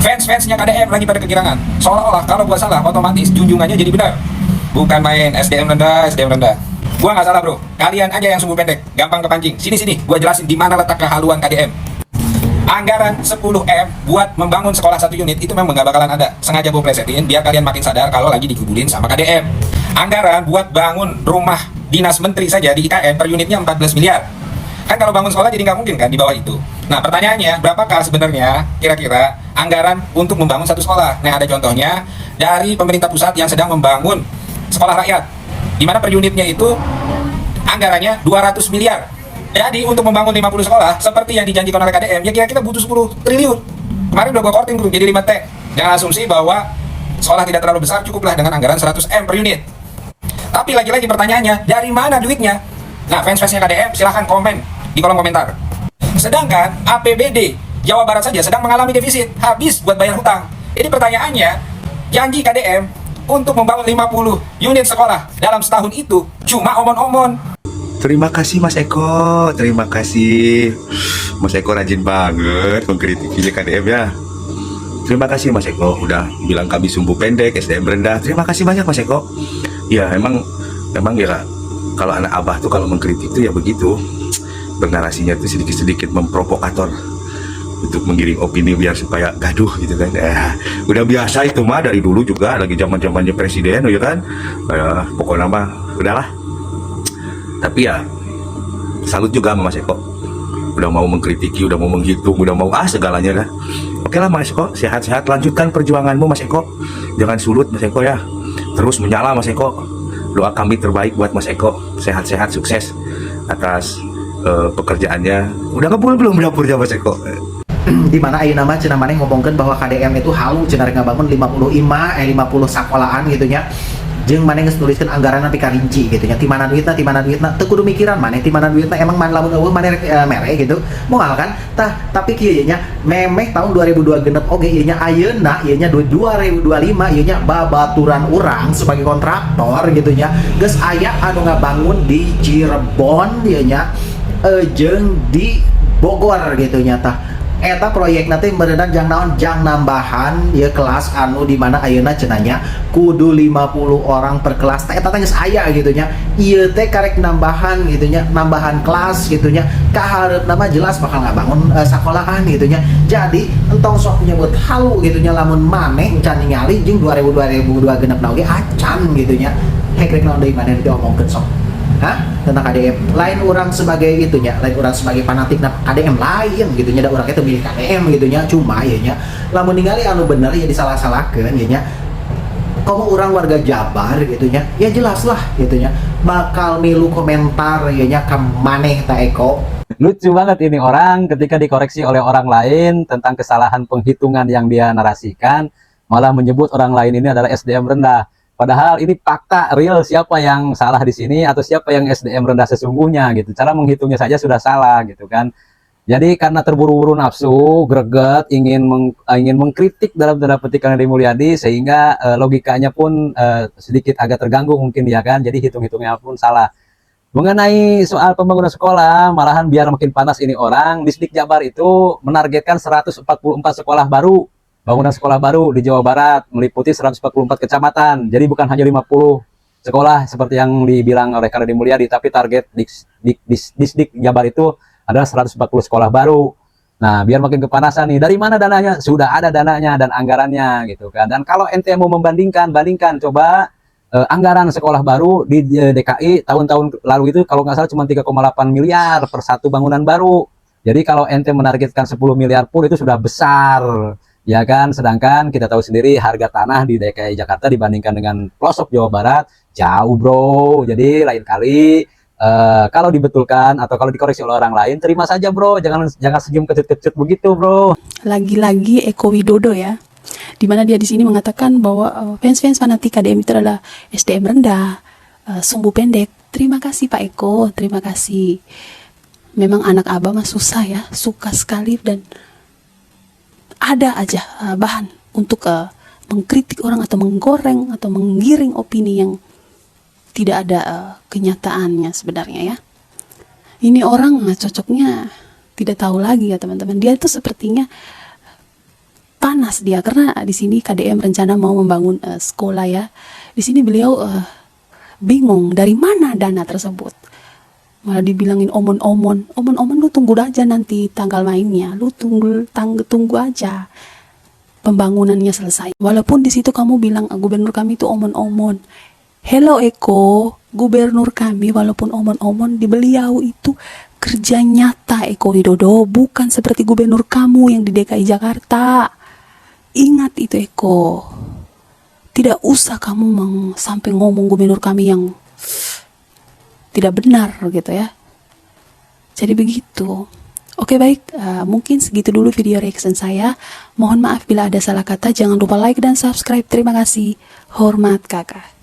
Fans-fansnya KDM lagi pada kegirangan. Seolah-olah kalau gua salah, otomatis junjungannya jadi benar. Bukan main SDM rendah, SDM rendah. Gua nggak salah bro. Kalian aja yang sumbu pendek, gampang kepancing. Sini, gua jelasin di mana letak kehaluan KDM. Anggaran 10M buat membangun sekolah 1 unit itu memang nggak bakalan ada. Sengaja gue plesetin biar kalian makin sadar kalau lagi digubulin sama KDM. Anggaran buat bangun rumah dinas menteri saja di IKN per unitnya 14 miliar. Kan kalau bangun sekolah jadi nggak mungkin kan di bawah itu. Nah pertanyaannya, berapakah sebenarnya kira-kira anggaran untuk membangun satu sekolah? Nah ada contohnya dari pemerintah pusat yang sedang membangun sekolah rakyat, di mana per unitnya itu anggarannya 200 miliar. Jadi untuk membangun 50 sekolah seperti yang dijanjikan oleh KDM, ya kira-kira butuh 10 triliun. Kemarin udah gue korting bro, jadi 5T. Jangan asumsi bahwa sekolah tidak terlalu besar, cukuplah dengan anggaran 100M per unit. Tapi lagi-lagi pertanyaannya, dari mana duitnya? Nah fans-fansnya KDM silahkan komen di kolom komentar. Sedangkan APBD Jawa Barat saja sedang mengalami defisit, habis buat bayar hutang. Jadi pertanyaannya, janji KDM untuk membangun 50 unit sekolah dalam setahun itu cuma omon-omon. Terima kasih Mas Eko, terima kasih. Mas Eko rajin banget mengkritik KDM ya. Terima kasih Mas Eko udah bilang kami sumbu pendek, SDM rendah. Terima kasih banyak Mas Eko. Ya emang ya kalau anak abah tuh kalau mengkritik tuh ya begitu. Bernarasinya tuh sedikit-sedikit memprovokator untuk menggiring opini biar supaya gaduh gitu kan. Udah biasa itu mah dari dulu juga lagi zaman-zamannya presiden ya kan. Pokoknya mah udahlah. Tapi ya salut juga sama Mas Eko, udah mau mengkritiki, udah mau menghitung, udah mau segalanya kan. Oke lah Mas Eko, sehat-sehat, lanjutkan perjuanganmu Mas Eko, jangan sulut Mas Eko ya, terus menyala Mas Eko. Doa kami terbaik buat Mas Eko, sehat-sehat, sukses atas pekerjaannya. Udah ngebul belum dapurnya Mas Eko? Di mana ayeuna mah cenah maneh ngomongkeun bahwa KDM itu halu cenah ngabangun 50 sekolahan gitu nya. Jeung maneh geus nuliskeun anggaran nepi ka rinci gitu nya. Ti mana duitna teu kudu mikiran maneh ti mana duitna emang lamun eueuh maneh mere gitu. Moal kan? Tah tapi kieu nya memeh tahun 2002 genep oge ieu nya ayeuna ieu nya 2025 ieu nya babaturan urang sebagai kontraktor gitu nya. Geus aya anu ngabangun di Cirebon ieu nya jeung di Bogor gitu nya tah. Eta proyek nanti merenang jang nambahan ya kelas anu dimana ayeuna cenanya kudu 50 orang per kelas. Eta teh geus aya gitu nya. Ieu teh karek nambahan gitu nya, nambahan kelas gitu nya. Kahareupna mah jelas bakal ngabangun sekolahan gitu nya. Jadi entong sok nyebut halu gitu nya lamun maneh can ningali jeung 2002 genepna oge acan gitu nya. Hegrek naon deui maneh diomongkeun sok. Tentang KDM lain orang sebagai itunya, lain orang sebagai fanatik KDM lain gitunya, ada orang itu milih KDM gitunya, cuma ya nya lamun ningali anu bener ya disalah-salahkeun ya nya. Kamu orang warga Jabar gitunya, ya jelas lah gitunya bakal milu komentar ya nya ka maneh ta Eko. Lucu banget ini orang ketika dikoreksi oleh orang lain tentang kesalahan penghitungan yang dia narasikan, malah menyebut orang lain ini adalah SDM rendah. Padahal ini fakta real siapa yang salah di sini atau siapa yang SDM rendah sesungguhnya gitu. Cara menghitungnya saja sudah salah gitu kan. Jadi karena terburu-buru nafsu, greget, ingin mengkritik dalam tanda petik Deddy Mulyadi sehingga logikanya pun sedikit agak terganggu mungkin ya kan. Jadi hitung-hitungnya pun salah. Mengenai soal pembangunan sekolah, malahan biar makin panas ini orang, Disdik Jabar itu menargetkan 144 sekolah baru. Bangunan sekolah baru di Jawa Barat meliputi 144 kecamatan. Jadi bukan hanya 50 sekolah seperti yang dibilang oleh Deddy Mulyadi, tapi target Disdik Jabar itu adalah 140 sekolah baru. Nah, biar makin kepanasan nih, dari mana dananya? Sudah ada dananya dan anggarannya gitu kan. Dan kalau ente mau bandingkan coba anggaran sekolah baru di DKI tahun-tahun lalu itu kalau nggak salah cuma 3,8 miliar per satu bangunan baru. Jadi kalau ente menargetkan 10 miliar pun itu sudah besar. Ya kan, sedangkan kita tahu sendiri harga tanah di DKI Jakarta dibandingkan dengan pelosok Jawa Barat jauh bro. Jadi lain kali kalau dibetulkan atau kalau dikoreksi oleh orang lain terima saja bro, jangan senyum kecut-kecut begitu bro. Lagi-lagi Eko Widodo ya, dimana dia di sini mengatakan bahwa fans-fans fanatik KDM itu adalah SDM rendah, sumbu pendek. Terima kasih Pak Eko, terima kasih. Memang anak abah mah susah ya, suka sekali dan ada aja bahan untuk mengkritik orang atau menggoreng atau menggiring opini yang tidak ada kenyataannya sebenarnya ya. Ini orang cocoknya tidak tahu lagi ya teman-teman. Dia itu sepertinya panas dia karena di sini KDM rencana mau membangun sekolah ya. Di sini beliau bingung dari mana dana tersebut. Malah dibilangin omon-omon lu tunggu aja nanti tanggal mainnya, lu tunggu aja pembangunannya selesai. Walaupun di situ kamu bilang gubernur kami itu omon-omon. Hello Eko, gubernur kami walaupun omon-omon di beliau itu kerja nyata Eko Widodo, bukan seperti gubernur kamu yang di DKI Jakarta. Ingat itu Eko. Tidak usah kamu sampai ngomong gubernur kami yang tidak benar gitu ya. Jadi begitu. Oke baik, mungkin segitu dulu video reaction saya. Mohon maaf bila ada salah kata. Jangan lupa like dan subscribe. Terima kasih. Hormat kakak.